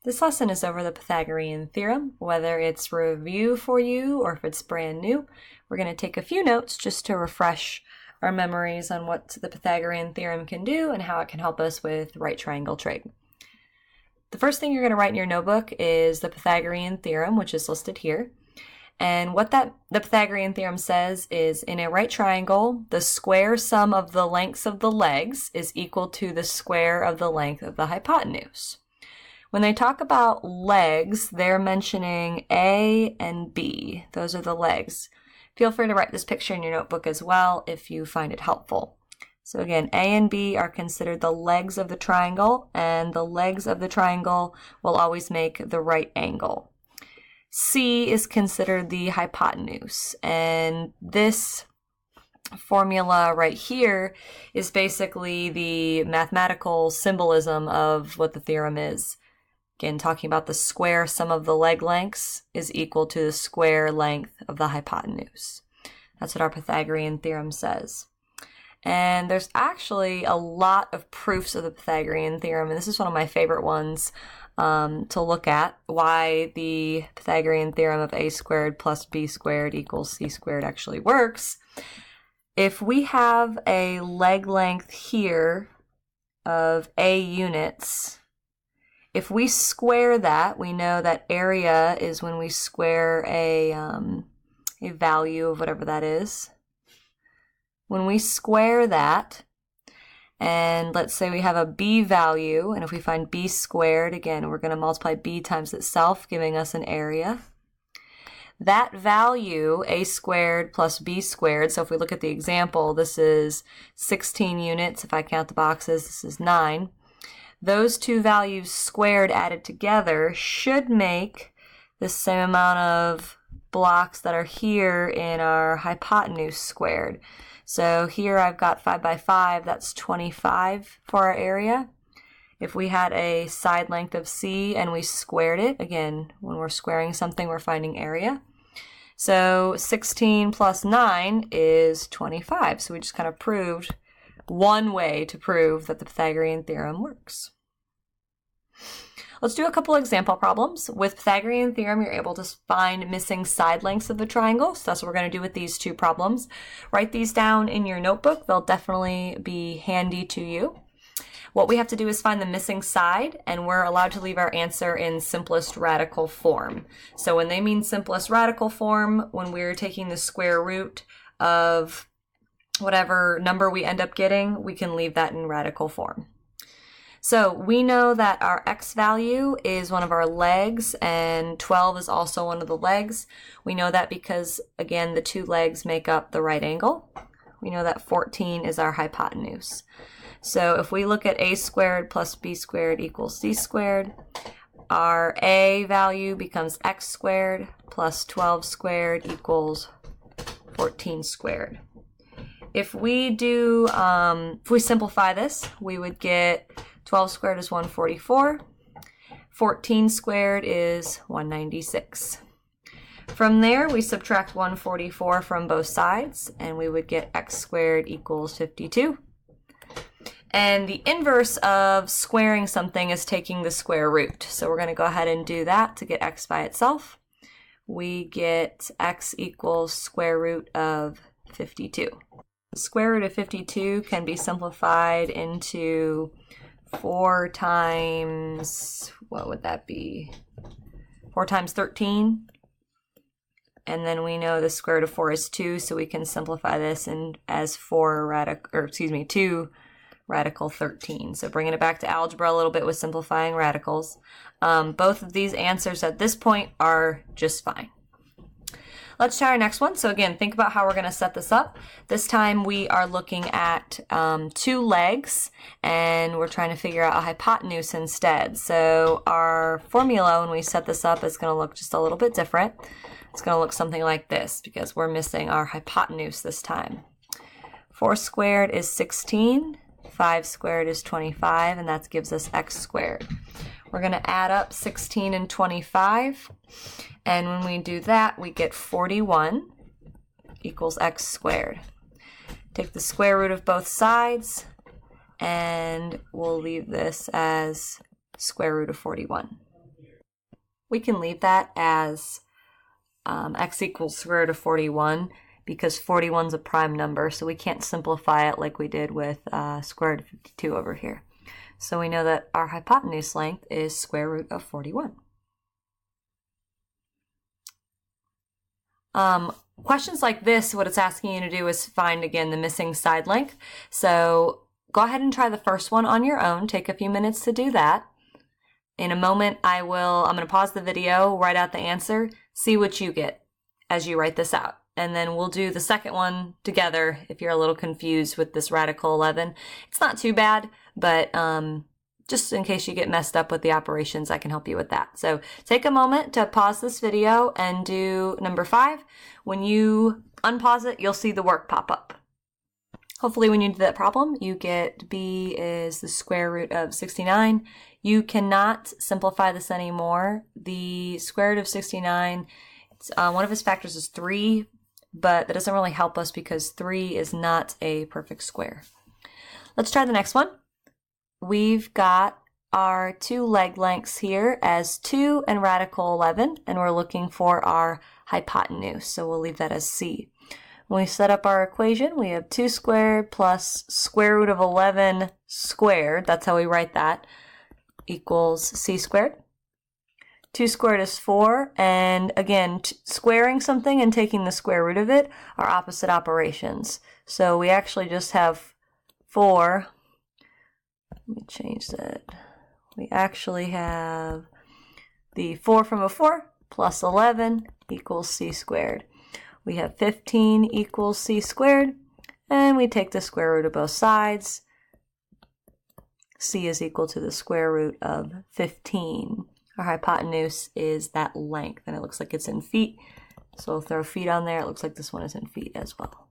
This lesson is over the Pythagorean theorem. Whether it's review for you or if it's brand new, we're going to take a few notes just to refresh our memories on what the Pythagorean theorem can do and how it can help us with right triangle trig. The first thing you're going to write in your notebook is the Pythagorean theorem, which is listed here. And what the Pythagorean theorem says is, in a right triangle, the square sum of the lengths of the legs is equal to the square of the length of the hypotenuse. When they talk about legs, they're mentioning A and B. Those are the legs. Feel free to write this picture in your notebook as well if you find it helpful. So again, A and B are considered the legs of the triangle, and the legs of the triangle will always make the right angle. C is considered the hypotenuse, and this formula right here is basically the mathematical symbolism of what the theorem is. Again, talking about the square sum of the leg lengths is equal to the square length of the hypotenuse. That's what our Pythagorean theorem says. And there's actually a lot of proofs of the Pythagorean theorem, and this is one of my favorite ones to look at, why the Pythagorean theorem of a squared plus b squared equals c squared actually works. If we have a leg length here of a units, if we square that, we know that area is when we square a value of whatever that is. When we square that, and let's say we have a b value, and if we find b squared, again, we're going to multiply b times itself, giving us an area. That value, a squared plus b squared, so if we look at the example, this is 16 units. If I count the boxes, this is 9. Those two values squared added together should make the same amount of blocks that are here in our hypotenuse squared. So here I've got 5 by 5, that's 25 for our area. If we had a side length of c and we squared it, again, when we're squaring something, we're finding area. So 16 plus 9 is 25. So we just kind of proved one way to prove that the Pythagorean theorem works. Let's do a couple example problems. With Pythagorean theorem, you're able to find missing side lengths of the triangle. So that's what we're going to do with these two problems. Write these down in your notebook. They'll definitely be handy to you. What we have to do is find the missing side, and we're allowed to leave our answer in simplest radical form. So when they mean simplest radical form, when we're taking the square root of whatever number we end up getting, we can leave that in radical form. So we know that our x value is one of our legs, and 12 is also one of the legs. We know that because, again, the two legs make up the right angle. We know that 14 is our hypotenuse. So if we look at a squared plus b squared equals c squared, our a value becomes x squared plus 12 squared equals 14 squared. If we simplify this, we would get 12 squared is 144, 14 squared is 196. From there, we subtract 144 from both sides, and we would get x squared equals 52. And the inverse of squaring something is taking the square root. So we're going to go ahead and do that to get x by itself. We get x equals square root of 52. The square root of 52 can be simplified into 4 times, what would that be? 4 times 13. And then we know the square root of 4 is 2, so we can simplify this as 2 radical 13. So bringing it back to algebra a little bit with simplifying radicals. Both of these answers at this point are just fine. Let's try our next one. So again, think about how we're going to set this up. This time we are looking at 2 legs, and we're trying to figure out a hypotenuse instead. So our formula when we set this up is going to look just a little bit different. It's going to look something like this because we're missing our hypotenuse this time. 4 squared is 16, 5 squared is 25, and that gives us x squared. We're going to add up 16 and 25, and when we do that, we get 41 equals x squared. Take the square root of both sides, and we'll leave this as square root of 41. we can leave that as x equals square root of 41 because 41 is a prime number, so we can't simplify it like we did with square root of 52 over here. So we know that our hypotenuse length is square root of 41. Questions like this, what it's asking you to do is find, again, the missing side length. So go ahead and try the first one on your own. Take a few minutes to do that. In a moment, I'm going to pause the video, write out the answer, see what you get as you write this out. And then we'll do the second one together if you're a little confused with this radical 11. It's not too bad, but just in case you get messed up with the operations, I can help you with that. So take a moment to pause this video and do number 5. When you unpause it, you'll see the work pop up. Hopefully when you do that problem, you get b is the square root of 69. You cannot simplify this anymore. The square root of 69, one of its factors is 3, but that doesn't really help us because 3 is not a perfect square. Let's try the next one. We've got our 2 leg lengths here as 2 and radical 11, and we're looking for our hypotenuse, so we'll leave that as c. When we set up our equation, we have 2 squared plus square root of 11 squared, that's how we write that, equals c squared. 2 squared is 4, and again, squaring something and taking the square root of it are opposite operations. So we actually just have 4. Let me change that. We actually have the 4 from before plus 11 equals c squared. We have 15 equals c squared, and we take the square root of both sides. C is equal to the square root of 15. Our hypotenuse is that length, and it looks like it's in feet. So we'll throw feet on there. It looks like this one is in feet as well.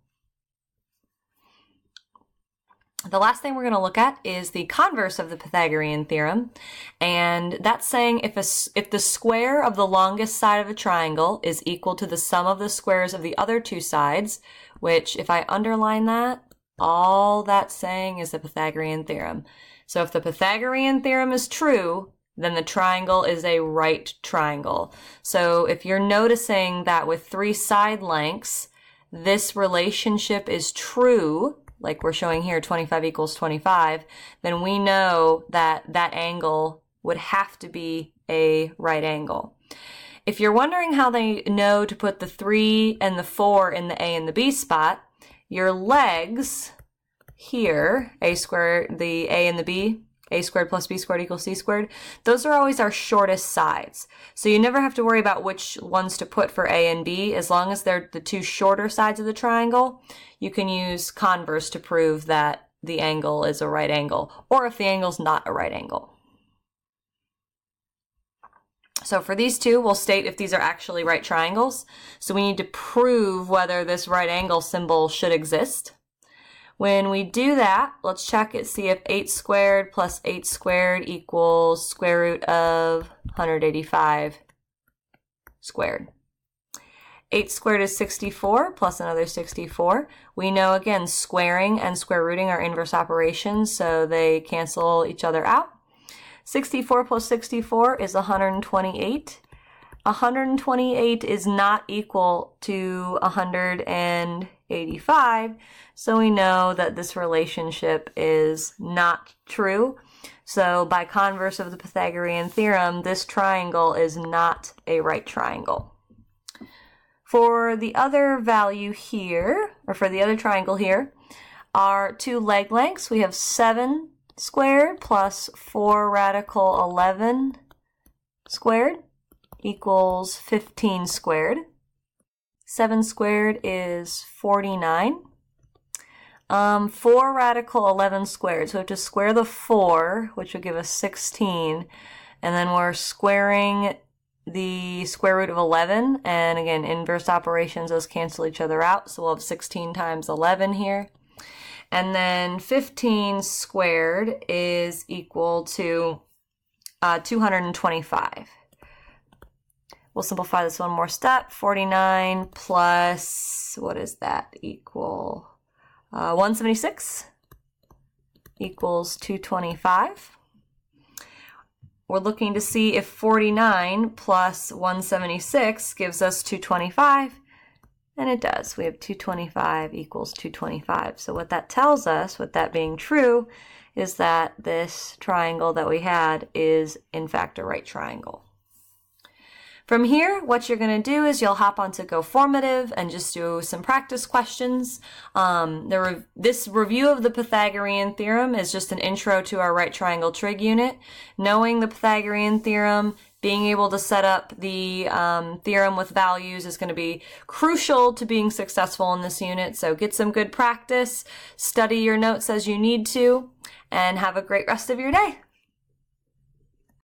The last thing we're going to look at is the converse of the Pythagorean theorem, and that's saying if the square of the longest side of a triangle is equal to the sum of the squares of the other 2 sides, which if I underline that, all that's saying is the Pythagorean theorem. So if the Pythagorean theorem is true, then the triangle is a right triangle. So if you're noticing that with 3 side lengths, this relationship is true, like we're showing here 25 equals 25, then we know that that angle would have to be a right angle. If you're wondering how they know to put the 3 and the 4 in the A and the B spot, your legs here, a squared, the A and the B, a squared plus b squared equals c squared, those are always our shortest sides. So you never have to worry about which ones to put for A and B. As long as they're the 2 shorter sides of the triangle, you can use converse to prove that the angle is a right angle, or if the angle's not a right angle. So for these 2, we'll state if these are actually right triangles. So we need to prove whether this right angle symbol should exist. When we do that, let's check it, see if 8 squared plus 8 squared equals square root of 185 squared. 8 squared is 64 plus another 64. We know, again, squaring and square rooting are inverse operations, so they cancel each other out. 64 plus 64 is 128. 128 is not equal to 185, so we know that this relationship is not true. So by converse of the Pythagorean theorem, this triangle is not a right triangle. For the other value here, or for the other triangle here, our 2 leg lengths, we have 7 squared plus 4 radical 11 squared equals 15 squared. 7 squared is 49. 4 radical 11 squared. So we have to square the 4, which will give us 16. And then we're squaring the square root of 11. And again, inverse operations, those cancel each other out. So we'll have 16 times 11 here. And then 15 squared is equal to 225. We'll simplify this one more step. 49 plus, what is that equal? 176 equals 225. we're looking to see if 49 plus 176 gives us 225. And it does. We have 225 equals 225. So what that tells us, with that being true, is that this triangle that we had is in fact a right triangle. From here, what you're going to do is you'll hop onto Go Formative and just do some practice questions. This review of the Pythagorean theorem is just an intro to our right triangle trig unit. Knowing the Pythagorean theorem, being able to set up the theorem with values is going to be crucial to being successful in this unit. So get some good practice, study your notes as you need to, and have a great rest of your day.